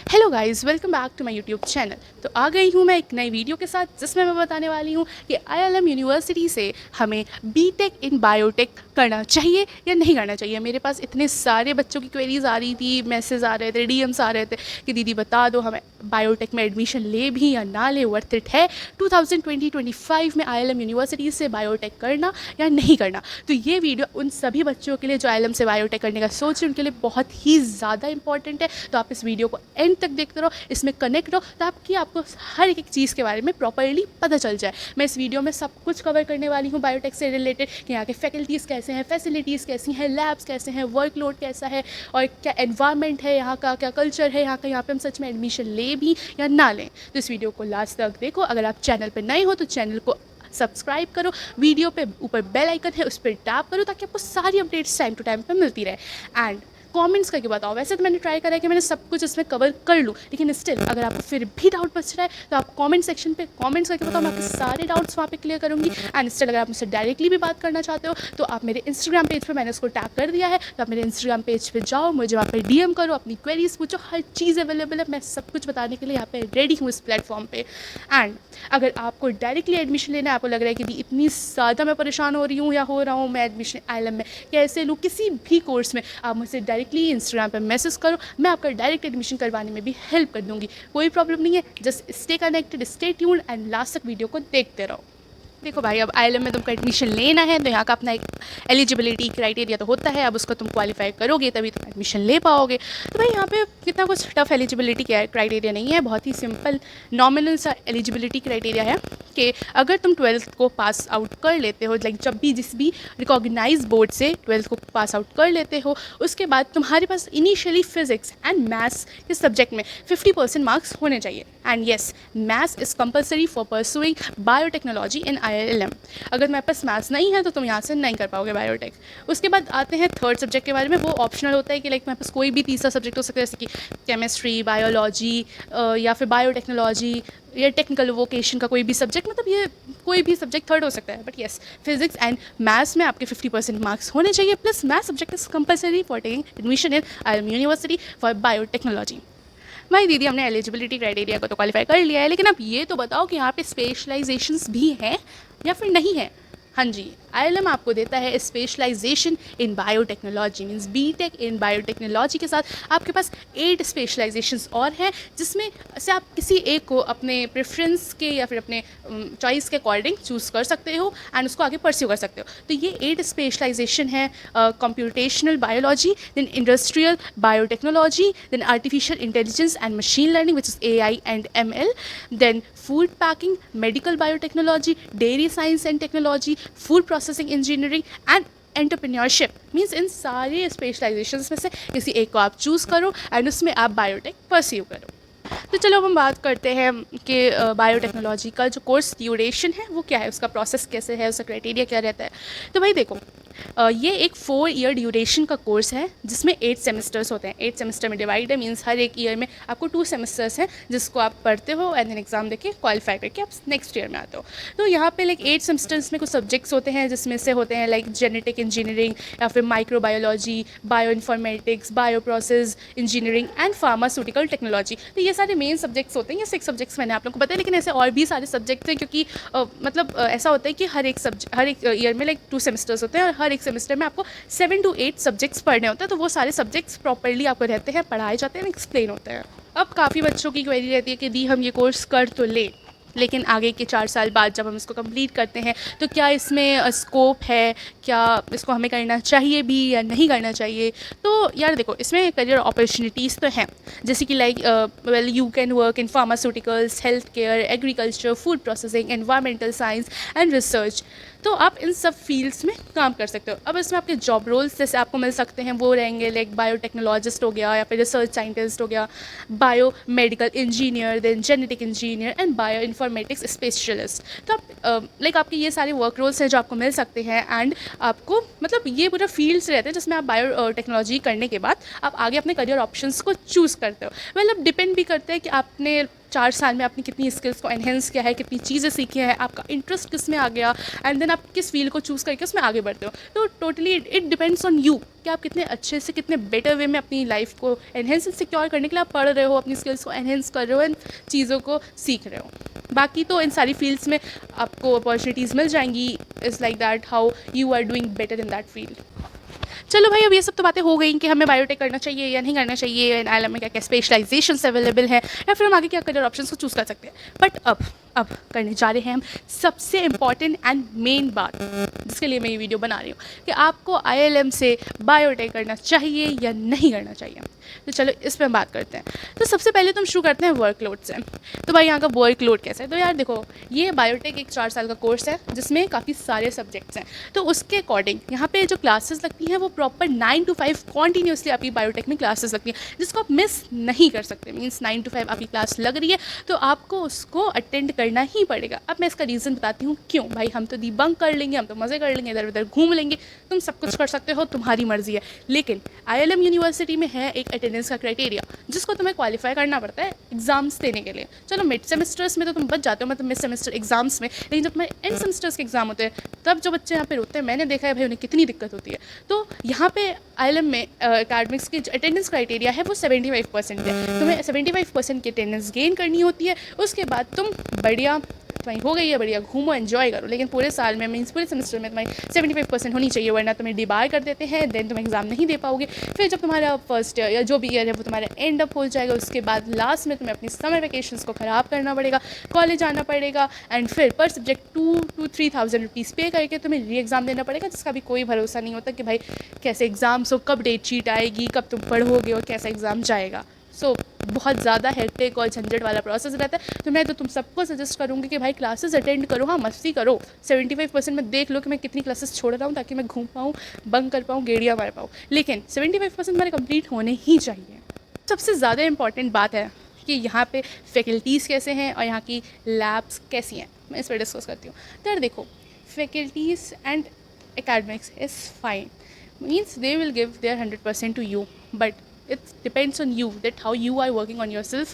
Hello guys, welcome back to my YouTube channel. तो आ गई हूँ मैं एक नई वीडियो के साथ जिसमें मैं बताने वाली हूँ कि आईएलएम यूनिवर्सिटी से हमें बीटेक इन बायोटेक करना चाहिए या नहीं करना चाहिए। मेरे पास इतने सारे बच्चों की क्वेरीज आ रही थी, मैसेज आ रहे थे, डीएम्स आ रहे थे कि दीदी बता दो हमें बायोटेक में एडमिशन ले भी या ना ले, वर्थ इट है 2020-25 में आईएलएम यूनिवर्सिटी से बायोटेक करना या नहीं करना। तो ये वीडियो उन सभी बच्चों के लिए जो आईएलएम से बायोटेक करने का सोच रहे हैं उनके लिए बहुत ही ज़्यादा इंपॉर्टेंट है। तो आप इस वीडियो को एंड तक देखते रहो, इसमें कनेक्ट रहो ताकि आपको हर एक चीज़ के बारे में प्रॉपर्ली पता चल जाए। मैं इस वीडियो में सब कुछ कवर करने वाली हूँ बायोटेक से रिलेटेड कि यहाँ के फैकल्टीज़ कैसे हैं, फैसिलिटीज़ कैसी हैं, लैब्स कैसे हैं, वर्कलोड कैसा है और क्या एनवायरनमेंट है यहाँ का, क्या कल्चर है यहाँ का, यहाँ पे हम सच में एडमिशन ले भी या ना लें। तो इस वीडियो को लास्ट तक देखो। अगर आप चैनल पर नए हो तो चैनल को सब्सक्राइब करो, वीडियो पे ऊपर बेल आइकन है उस पर टैप करो ताकि आपको सारी अपडेट्स टाइम टू टाइम पे मिलती रहे। एंड कमेंट्स करके बताओ। वैसे तो मैंने ट्राई करा है कि मैंने सब कुछ इसमें कवर कर लूँ, लेकिन स्टिल अगर आपको फिर भी डाउट बच रहा है तो आप कमेंट सेक्शन पे कमेंट्स करके बताओ, मैं आपके सारे डाउट्स वहाँ पे क्लियर करूँगी। एंड स्टिल अगर आप मुझसे डायरेक्टली भी बात करना चाहते हो तो आप मेरे इंस्टाग्राम पेज पे, मैंने उसको टैग कर दिया है, तो आप मेरे इंस्टाग्राम पेज पे जाओ, मुझे वहाँ पर डीएम करो, अपनी क्वेरीज पूछो, हर चीज़ अवेलेबल है। मैं सब कुछ बताने के लिए यहाँ पे रेडी हूँ इस प्लेटफॉर्म पे। एंड अगर आपको डायरेक्टली एडमिशन लेना है, आपको लग रहा है कि इतनी ज़्यादा मैं परेशान हो रही हूँ या हो रहा हूँ, मैं एडमिशन आईएलएम में कैसे लूँ, किसी भी कोर्स में, आप मुझसे डायरेक्टली इंस्टाग्राम पर मैसेज करो, मैं आपका डायरेक्ट एडमिशन करवाने में भी हेल्प कर दूँगी। कोई प्रॉब्लम नहीं है, just stay connected, stay tuned and last तक वीडियो को देखते रहो। देखो भाई, अब आईएलएम में तुमको एडमिशन लेना है तो यहाँ का अपना एक एलिजिबिलिटी क्राइटेरिया तो होता है। अब उसको तुम क्वालिफाई करोगे तभी तुम एडमिशन ले पाओगे। तो भाई यहाँ पे कितना कुछ टफ एलिजिबिलिटी क्राइटेरिया नहीं है, बहुत ही सिंपल नॉमिनल सा एलिजिबिलिटी क्राइटेरिया है कि अगर तुम 12th को पास आउट कर लेते हो, लाइक जब भी जिस भी रिकॉग्नाइज बोर्ड से 12th को पास आउट कर लेते हो, उसके बाद तुम्हारे पास इनिशियली फिजिक्स एंड मैथ्स के सब्जेक्ट में 50% मार्क्स होने चाहिए। And yes, maths is compulsory for pursuing biotechnology in ILM. अगर मेरे पास मैथ्स नहीं है तो तुम यहाँ से नहीं कर पाओगे बायोटेक। उसके बाद आते हैं थर्ड सब्जेक्ट के बारे में। वो ऑप्शनल होता है कि लाइक मेरे पास कोई भी तीसरा सब्जेक्ट हो सकता है, जैसे कि केमिस्ट्री, बायोलॉजी या फिर बायोटेक्नोलॉजी या टेक्निकल वोकेशन का कोई भी सब्जेक्ट, मतलब ये कोई भी सब्जेक्ट थर्ड हो सकता है। But yes, physics and maths में आपके 50% मार्क्स होने चाहिए, plus maths subject is compulsory for taking admission in ILM university for biotechnology. भाई दीदी, हमने एलिजिबिलिटी क्राइटेरिया को तो क्वालिफाई कर लिया है, लेकिन अब ये तो बताओ कि यहाँ पे स्पेशलाइजेशंस भी हैं या फिर नहीं है। हाँ जी, आईएलएम आपको देता है specialization in biotechnology, means BTech in biotechnology के साथ आपके पास 8 स्पेशलाइजेशंस और हैं, जिसमें से आप किसी एक को अपने प्रेफरेंस के या फिर अपने चॉइस के अकॉर्डिंग चूज़ कर सकते हो एंड उसको आगे परस्यू कर सकते हो। तो ये 8 स्पेशलाइजेशन है: computational biology, then industrial biotechnology, then artificial intelligence and machine learning which is AI and ML, then food packing, medical biotechnology, dairy science and technology, food processing engineering and entrepreneurship. Means इन सारे specializations में से किसी एक को आप choose करो and उसमें आप बायोटेक परस्यू करो। तो चलो अब हम बात करते हैं कि बायोटेक्नोलॉजी का जो कोर्स ड्यूरेशन है वो क्या है, उसका प्रोसेस कैसे है, उसका क्राइटेरिया क्या रहता है। तो भाई देखो, ये एक 4 ईयर ड्यूरेशन का कोर्स है जिसमें 8 सेमेस्टर्स होते हैं। 8 सेमेस्टर में डिवाइड है, मीन्स हर एक ईयर में आपको 2 सेमेस्टर्स हैं जिसको आप पढ़ते हो एंड देन एग्जाम देके क्वालिफाई करके आप नेक्स्ट ईयर में आते हो। तो यहाँ पे लाइक 8 सेमेस्टर्स में कुछ सब्जेक्ट्स होते हैं जिसमें से होते हैं लाइक जेनेटिक इंजीनियरिंग या फिर microbiology, bio informatics, bio process engineering and pharmaceutical technology. तो ये सारे मेन सब्जेक्ट्स होते हैं। ये 6 सब्जेक्ट्स मैंने आप लोगों को बताया, लेकिन ऐसे और भी सारे सब्जेक्ट्स हैं क्योंकि मतलब ऐसा होता है कि हर एक ईयर में लाइक 2 सेमेस्टर्स होते हैं और हर एक सेमेस्टर में आपको 7 to 8 सब्जेक्ट्स पढ़ने होते हैं। तो वो सारे सब्जेक्ट्स प्रॉपर्ली आपको रहते हैं, पढ़ाए जाते हैं, एक्सप्लेन होते हैं। अब काफ़ी बच्चों की क्वेरी रहती है कि दी हम ये कोर्स कर तो ले, लेकिन आगे के 4 साल बाद जब हम इसको कंप्लीट करते हैं तो क्या इसमें स्कोप है, क्या इसको हमें करना चाहिए भी या नहीं करना चाहिए। तो यार देखो, इसमें करियर अपॉर्चुनिटीज़ तो हैं, जैसे कि like well you can work in pharmaceuticals, health care, agriculture, food processing, environmental science and research. तो आप इन सब फील्ड्स में काम कर सकते हो। अब इसमें आपके जॉब रोल्स जैसे आपको मिल सकते हैं वो रहेंगे लाइक बायोटेक्नोलॉजिस्ट हो गया या फिर रिसर्च साइंटिस्ट हो गया, bio medical engineer, then genetic engineer and bio informatics specialist. तो आप लाइक आपके ये सारे वर्क रोल्स हैं जो आपको मिल सकते हैं एंड आपको मतलब ये पूरा फील्ड्स रहते हैं जिसमें आप बायोटेक्नोलॉजी करने के बाद आप आगे अपने करियर ऑप्शंस को चूज़ करते हो। मतलब डिपेंड भी करते हैं कि आपने 4 साल में आपने कितनी स्किल्स को एनहेंस किया है, कितनी चीज़ें सीखी हैं, आपका इंटरेस्ट किस में आ गया, एंड देन आप किस फील्ड को चूज़ करके उसमें आगे बढ़ते हो। तो totally it depends on you कि आप कितने अच्छे से, कितने बेटर वे में अपनी लाइफ को एनहेंस एंड सिक्योर करने के लिए आप पढ़ रहे हो, अपनी स्किल्स को एनहेंस कर रहे हो एंड चीज़ों को सीख रहे हो। बाकी तो इन सारी फील्ड्स में आपको अपॉर्चुनिटीज़ मिल जाएंगी। Is like that how you are doing better in that field. चलो भाई, अब ये सब तो बातें हो गई कि हमें बायोटेक करना चाहिए या नहीं करना चाहिए, एंड आईएलएम में क्या क्या स्पेशलाइजेशंस अवेलेबल हैं, या फिर हम आगे क्या करियर ऑप्शंस को चूज़ कर सकते हैं। बट अब करने जा रहे हैं हम सबसे इम्पॉर्टेंट एंड मेन बात, जिसके लिए मैं ये वीडियो बना रही हूँ, कि आपको आईएलएम से बायोटेक करना चाहिए या नहीं करना चाहिए। तो चलो इस पर हम बात करते हैं। तो सबसे पहले तो हम शुरू करते हैं वर्कलोड से। तो भाई यहाँ का वर्कलोड कैसा है? तो यार देखो, ये बायोटेक एक 4 साल का कोर्स है जिसमें काफ़ी सारे सब्जेक्ट्स हैं। तो उसके अकॉर्डिंग यहाँ पे जो क्लासेस लगती हैं वो प्रॉपर 9 to 5 कॉन्टीन्यूसली आपकी बायोटेक में क्लासेस लगती हैं, जिसको आप मिस नहीं कर सकते। मीन्स 9 to 5 आपकी क्लास लग रही है तो आपको उसको अटेंड करना ही पड़ेगा। अब मैं इसका रीज़न बताती हूँ क्यों। भाई हम तो बंक कर लेंगे, हम तो मज़े कर लेंगे, इधर उधर घूम लेंगे, तुम सब कुछ कर सकते हो, तुम्हारी मर्जी है। लेकिन आईएलएम यूनिवर्सिटी में है एक अटेंडेंस का क्राइटेरिया जिसको तुम्हें क्वालिफाई करना पड़ता है एग्जाम्स देने के लिए। चलो मिड सेमेस्टर्स में तो तुम बच जाते हो, मतलब मिड सेमेस्टर एग्जाम्स में, लेकिन जब तुम्हारे एंड सेमेस्टर्स के एग्जाम होते हैं तब जो बच्चे यहाँ पे रोते हैं, मैंने देखा है भाई उन्हें कितनी दिक्कत होती है। तो यहाँ पे आईएलएम में अकेडमिक्स की जो अटेंडेंस क्राइटेरिया है वो 75% है। तुम्हें 75% की अटेंडेंस गेन करनी होती है। उसके बाद तुम बढ़िया, तुम्हारी हो गई है, बढ़िया घूमो, एंजॉय करो, लेकिन पूरे साल में, मीन्स पूरे सेमेस्टर में तुम्हारी 75% होनी चाहिए, वरना तुम्हें डिबार कर देते हैं, देन तुम एग्जाम नहीं दे पाओगे। फिर जब तुम्हारा फर्स्ट ईयर या जो भी ईयर है वो तुम्हारा एंड अप हो जाएगा, उसके बाद लास्ट में तुम्हें अपनी समर वेकेशंस को ख़राब करना पड़ेगा, कॉलेज आना पड़ेगा, एंड फिर पर सब्जेक्ट 2 to 3,000 रुपीज़ पे करके तुम्हें री एग्ज़ाम देना पड़ेगा, जिसका भी कोई भरोसा नहीं होता कि भाई कैसे एग्ज़ाम्स हो, कब डेट शीट आएगी, कब तुम पढ़ोगे और कैसा एग्ज़ाम जाएगा। सो बहुत ज़्यादा हेक्टिक और झंझट वाला प्रोसेस रहता है। तो मैं तुम सबको सजेस्ट करूँगी कि भाई क्लासेस अटेंड करो, हाँ मस्ती करो। 75% में देख लो कि मैं कितनी क्लासेस छोड़ रहा हूँ ताकि मैं घूम पाऊँ, बंक कर पाऊँ, गेड़ियाँ मार पाऊँ, लेकिन 75% मेरे कंप्लीट होने ही चाहिए। सबसे ज़्यादा इंपॉर्टेंट बात है कि यहाँ पे फैकल्टीज़ कैसे हैं और यहाँ की लैब्स कैसी हैं, मैं इस पर डिस्कस करती हूँ। तो यार देखो, faculties and academics is fine, means they will give their 100% to you, but it depends on you that how you are working on yourself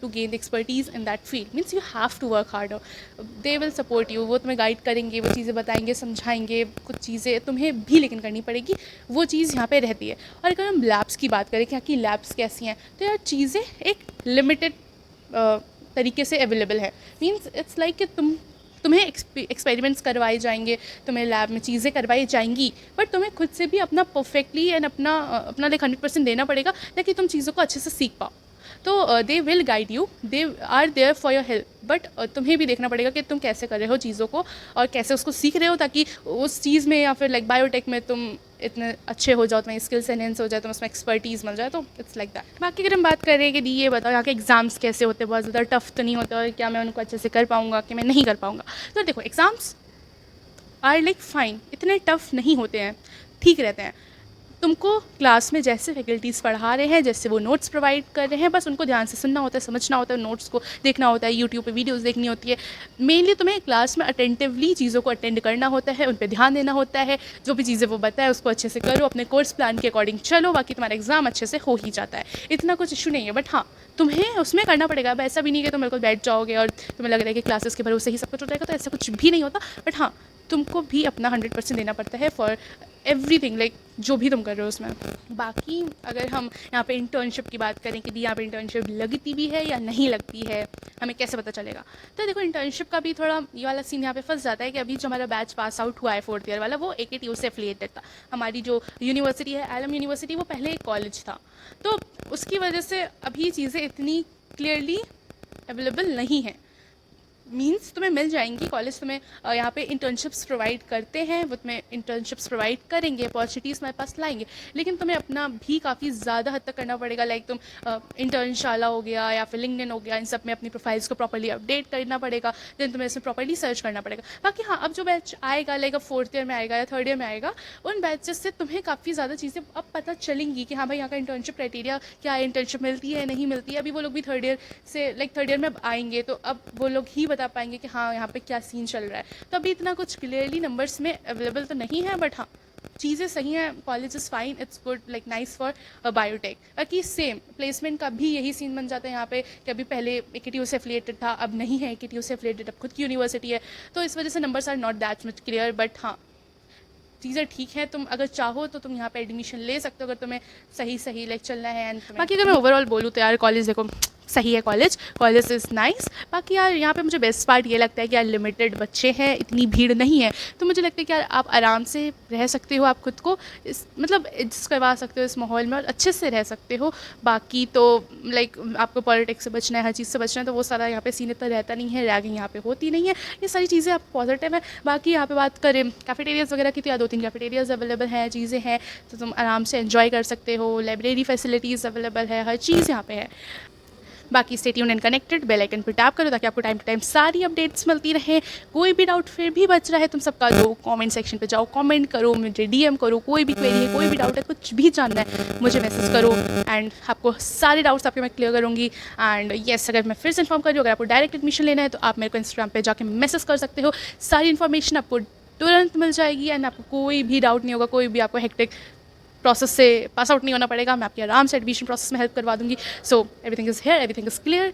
to gain the expertise in that field. Means you have to work harder. They will support you, वो तुम्हें guide करेंगे, वो चीज़ें बताएंगे, समझाएंगे, कुछ चीज़ें तुम्हें भी लेकिन करनी पड़ेगी, वो चीज़ यहाँ पे रहती है। और अगर हम लैब्स की बात करें कि यहाँ की लैब्स कैसी हैं, तो यार चीज़ें एक लिमिटेड तरीके से अवेलेबल है। मीन्स इट्स लाइक कि तुम्हें एक्सपेरिमेंट्स करवाए जाएंगे, तुम्हें लैब में चीज़ें करवाई जाएंगी, बट तुम्हें खुद से भी अपना परफेक्टली एंड अपना लाइक 100% देना पड़ेगा ताकि तुम चीज़ों को अच्छे से सीख पाओ। तो they will guide you, they are there for your help, but तुम्हें भी देखना पड़ेगा कि तुम कैसे कर रहे हो चीज़ों को और कैसे उसको सीख रहे हो, ताकि उस चीज़ में या फिर लाइक बायोटेक में तुम इतने अच्छे हो जाओ, तुम्हारी स्किल्स एनहेंस हो जाए, तुम उसमें एक्सपर्टीज़ मिल जाए। तो इट्स लाइक दैट। बाकी अगर हम बात करें कि दी ये बताओ यहाँ के एग्ज़ाम्स कैसे होते हैं, बहुत ज़्यादा टफ तो नहीं होता, और क्या मैं उनको अच्छे से कर पाऊँगा कि मैं नहीं कर पाऊँगा। तो देखो, एग्ज़ाम्स आर लाइक फाइन, इतने टफ नहीं होते हैं, ठीक रहते हैं। तुमको क्लास में जैसे फैकल्टीज़ पढ़ा रहे हैं, जैसे वो नोट्स प्रोवाइड कर रहे हैं, बस उनको ध्यान से सुनना होता है, समझना होता है, नोट्स को देखना होता है, यूट्यूब पे वीडियोस देखनी होती है। मेनली तुम्हें क्लास में अटेंटिवली चीज़ों को अटेंड करना होता है, उन पे ध्यान देना होता है, जो भी चीज़ें वो बताए उसको अच्छे से करो, अपने कोर्स प्लान के अकॉर्डिंग चलो, बाकी तुम्हारा एग्जाम अच्छे से हो ही जाता है, इतना कुछ इशू नहीं है। बट हाँ, तुम्हें उसमें करना पड़ेगा। अब ऐसा भी नहीं कि तुम बिल्कुल बैठ जाओगे और तुम्हें लग रहा है कि क्लासेस के भरोसे ही सब कुछ हो जाएगा, तो ऐसा कुछ भी नहीं होता। बट हाँ, तुमको भी अपना 100% देना पड़ता है फॉर एवरीथिंग, लाइक जो भी तुम कर रहे हो उसमें। बाकी अगर हम यहाँ पे इंटर्नशिप की बात करें कि यहाँ पे इंटर्नशिप लगती भी है या नहीं लगती है, हमें कैसे पता चलेगा? तो देखो, इंटर्नशिप का भी थोड़ा ये वाला सीन यहाँ पे फंस जाता है कि अभी जो हमारा बैच पास आउट हुआ है 4th ईयर वाला, वो AKTU से एफिलिएटेड था। हमारी जो यूनिवर्सिटी है आईएलएम यूनिवर्सिटी, वो पहले एक कॉलेज था, तो उसकी वजह से अभी चीज़ें इतनी क्लियरली अवेलेबल नहीं हैं। मीन्स तुम्हें मिल जाएंगी, कॉलेज तुम्हें यहाँ पे इंटर्नशिप्स प्रोवाइड करते हैं, वो तुम्हें इंटर्नशिप्स प्रोवाइड करेंगे, अपॉर्चुनिटीज़ हमारे पास लाएंगे, लेकिन तुम्हें अपना भी काफ़ी ज़्यादा हद तक करना पड़ेगा। लाइक तुम इंटर्नशाला हो गया या फिर लिंक्डइन हो गया, इन सब में अपनी प्रोफाइल्स को प्रॉपर्ली अपडेट करना पड़ेगा, देन तुम्हें इसमें प्रॉपर्ली सर्च करना पड़ेगा। बाकी हाँ, अब जो बैच आएगा, लाइक अब 4th ईयर में आएगा या 3rd ईयर में आएगा, उन बैचेस से तुम्हें काफ़ी ज़्यादा चीज़ें अब पता चलेंगी कि हाँ भाई यहाँ का इंटर्नशिप क्राइटेरिया क्या है, इंटर्नशिप मिलती है नहीं मिलती है। अभी वो लोग भी 3rd ईयर से लाइक 3rd ईयर में अब आएंगे, तो अब वो लोग ही बता पाएंगे कि हाँ यहाँ पे क्या सीन चल रहा है। तो अभी इतना कुछ क्लियरली नंबर्स में अवेलेबल तो नहीं है, बट हाँ चीज़ें सही हैं, college is fine, it's good, like nice for biotech. बाकी सेम प्लेसमेंट का भी यही सीन बन जाता है यहाँ पे कि अभी पहले AKTU से एफिलिएटेड था, अब नहीं है AKTU से एफिलिएटेड, अब खुद की यूनिवर्सिटी है, तो इस वजह से numbers are not that much clear. But हाँ, चीज़ें ठीक हैं, तुम अगर चाहो तो तुम यहाँ पे एडमिशन ले सकते हो अगर तुम्हें सही सही लाइक चलना है। एंड बाकी अगर मैं ओवरऑल बोलूँ तो यार कॉलेज देखो सही है, कॉलेज इज़ नाइस। बाकी यार यहाँ पे मुझे बेस्ट पार्ट ये लगता है कि यार लिमिटेड बच्चे हैं, इतनी भीड़ नहीं है, तो मुझे लगता है कि यार आप आराम से रह सकते हो, आप खुद को इस मतलब एडजस्ट करवा सकते हो इस माहौल में और अच्छे से रह सकते हो। बाकी तो लाइक आपको पॉलिटिक्स से बचना है, हर चीज़ से बचना है, तो वो सारा यहाँ पे सीन इतना रहता नहीं है, रैगिंग यहाँ पे होती नहीं है, ये सारी चीज़ें आप पॉजिटिव है। बाकी यहाँ पे बात करें कैफेटेरियाज़ वगैरह की, तो या 2-3 कैफेटेरियाज़ अवेलेबल हैं, चीज़ें हैं, तो तुम आराम से एंजॉय कर सकते हो। लाइब्रेरी फैसिलिटीज़ अवेलेबल है, हर चीज़ यहाँ पे है। बाकी stay tuned and connected, bell icon पर टैप करो ताकि आपको टाइम टू टाइम सारी अपडेट्स मिलती रहे। कोई भी डाउट फिर भी बच रहा है तुम सबका दो, कमेंट सेक्शन पे जाओ, कमेंट करो, मुझे DM करो, कोई भी क्वेरी है, कोई भी डाउट है, कुछ भी जानना है मुझे मैसेज करो एंड आपको सारे डाउट्स आपके मैं क्लियर करूँगी। एंड येस, अगर मैं फिर से इन्फॉर्म कर रही हूँ, अगर आपको डायरेक्ट एडमिशन लेना है तो आप मेरे को इंस्टाग्राम पर जाके मैसेज कर सकते हो, सारी इन्फॉर्मेशन आपको तुरंत मिल जाएगी एंड आपको कोई भी डाउट नहीं होगा, कोई भी आपको हेक्टिक प्रोसेस से पास आउट नहीं होना पड़ेगा। मैं आपकी आराम से एडमिशन प्रोसेस में हेल्प करवा दूँगी। So everything is here, everything is clear.